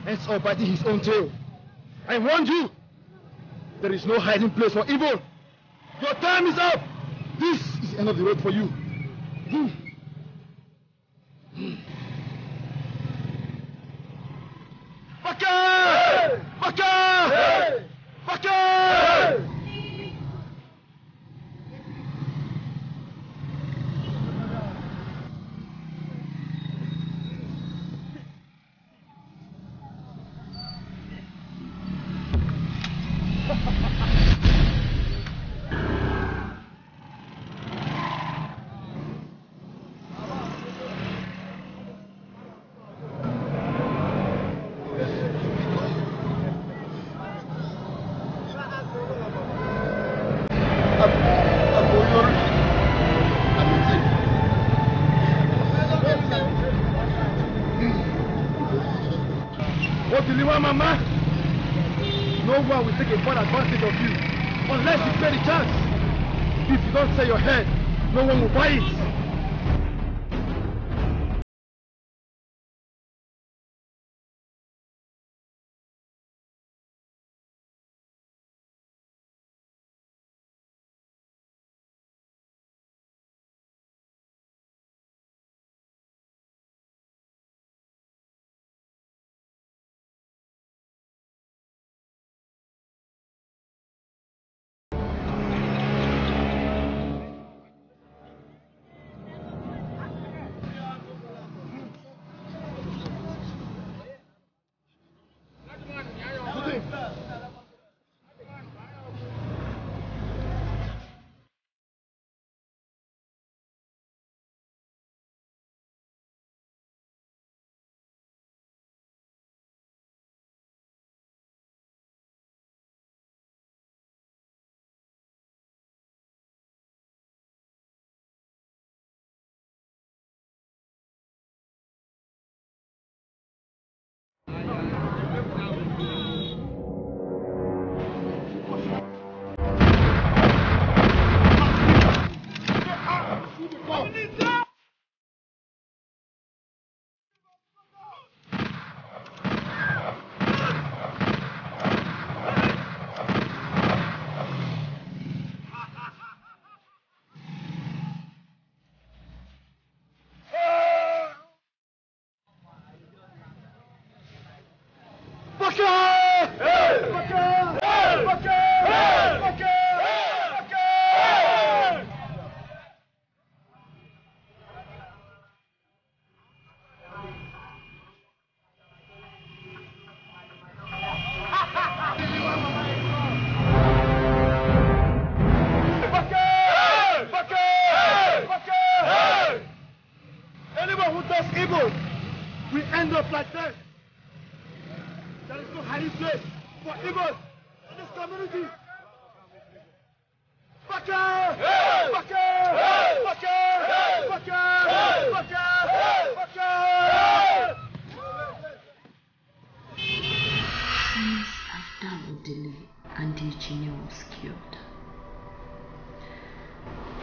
ends up biting his own tail. I warned you! There is no hiding place for evil! Your time is up! This is the end of the road for you. Baka! Baka! Baka! Mama, no one will take a bad advantage of you unless you pay the chance. If you don't sell your head, no one will buy it.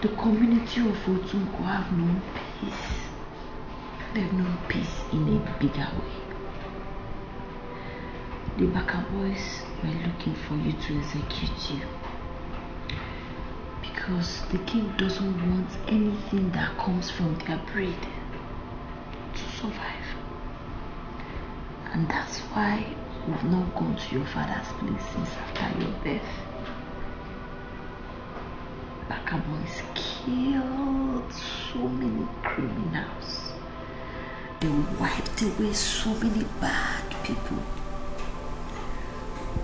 The community of Otunko have known peace. They've known peace in a bigger way. The Baka boys were looking for you to execute you. Because the king doesn't want anything that comes from their breed to survive. And that's why we've not gone to your father's place since after your death. Baka boys killed so many criminals. They wiped away so many bad people.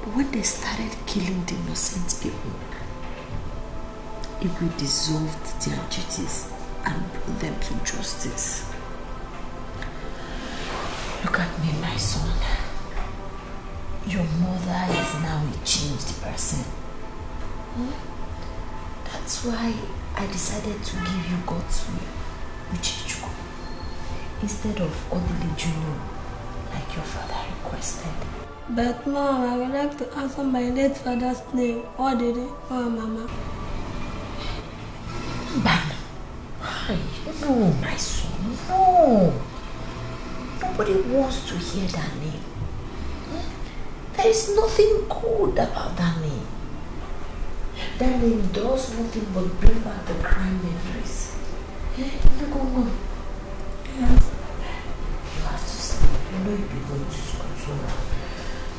But when they started killing the innocent people, Igwe dissolved their duties and brought them to justice. Look at me, my son. Your mother is now a changed person. That's why I decided to give you God's will, Uchichukwu, instead of Odile Junior, like your father requested. But Mom, I would like to answer my late father's name, Odile or Mama. Ban. No, my son, no. Nobody wants to hear that name. There is nothing good about that name. That name does nothing but bring back the crime memories. You go on. Yes. You have to sleep. You know you'll be going to school tomorrow.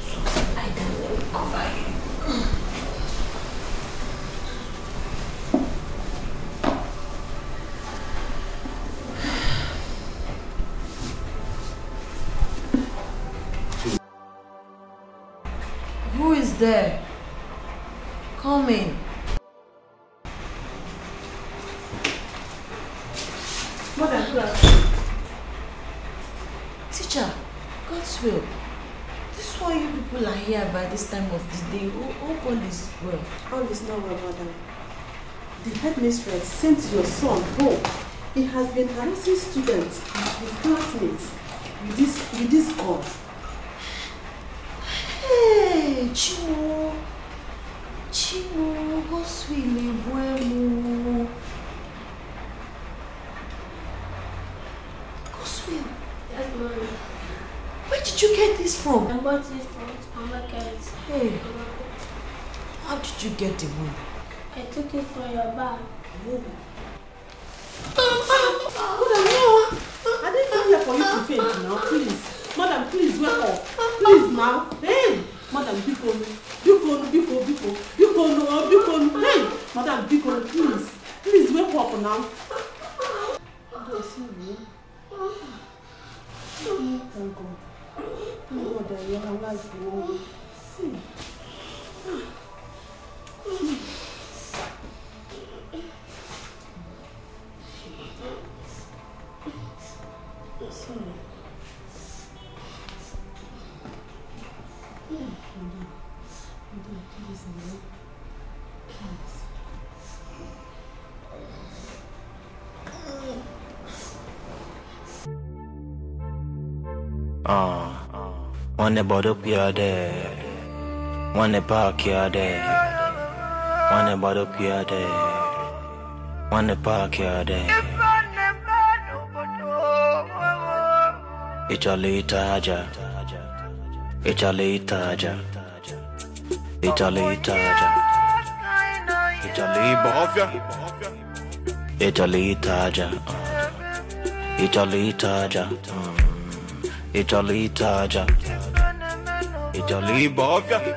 So lie down, let me cover you. Who is there? Come in. Mother, class. Teacher, God's will. This is why you people are here by this time of the day. Hope all is well. All is not well, madam. The headmistress sent your son home. He has been harassing students, his classmates, with this cause. Hey, Chiwo, God's will is well. God's will. Yes, Mommy. Where did you get this from? I bought it from supermarket. Hey, how did you get the money? I took it from your bag. Madam, no. I didn't come here for you to faint now, please. Madam, please, wake up. Please now. Hey! Madam, Biko. Hey! Madam, Biko, please. Please, wake up now. Thank God. Thank God that you are alive. See. One about up here there, one park here there, one about up here there, one park here there. Italy Taja, Italy Taja, Italy Taja, Italy Bofia, Italy Taja, Italy Taja, Italy Taja, Italy Bofia.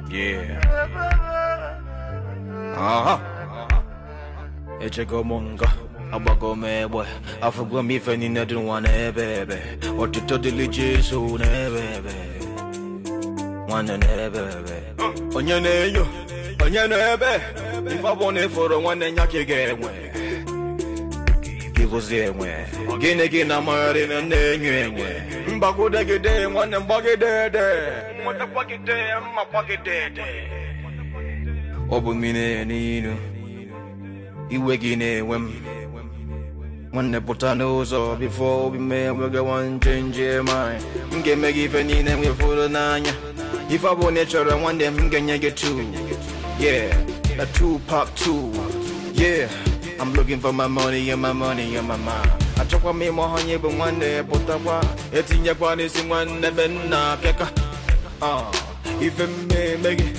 Yeah. Echego monga. Abago me boy, I forgot me if any didn't want to baby. Or to totally Jesus, baby. One and baby. On your name, if I want it for one and yaki get away. Give us there way. Again, I'm married and then Bago de day, one and buggy day. What the pocket day, my pocket day. Open me, you waking when. When the botanos or before we may we go one change your mind. Get me give any name we for the nine. If I want nature, I want them can get two. Yeah, a 2-pack 2. Yeah, I'm looking for my money and my money and my mind. I talk with me more honey, but one day put up it's in your body, sing one never knock. If it may make it.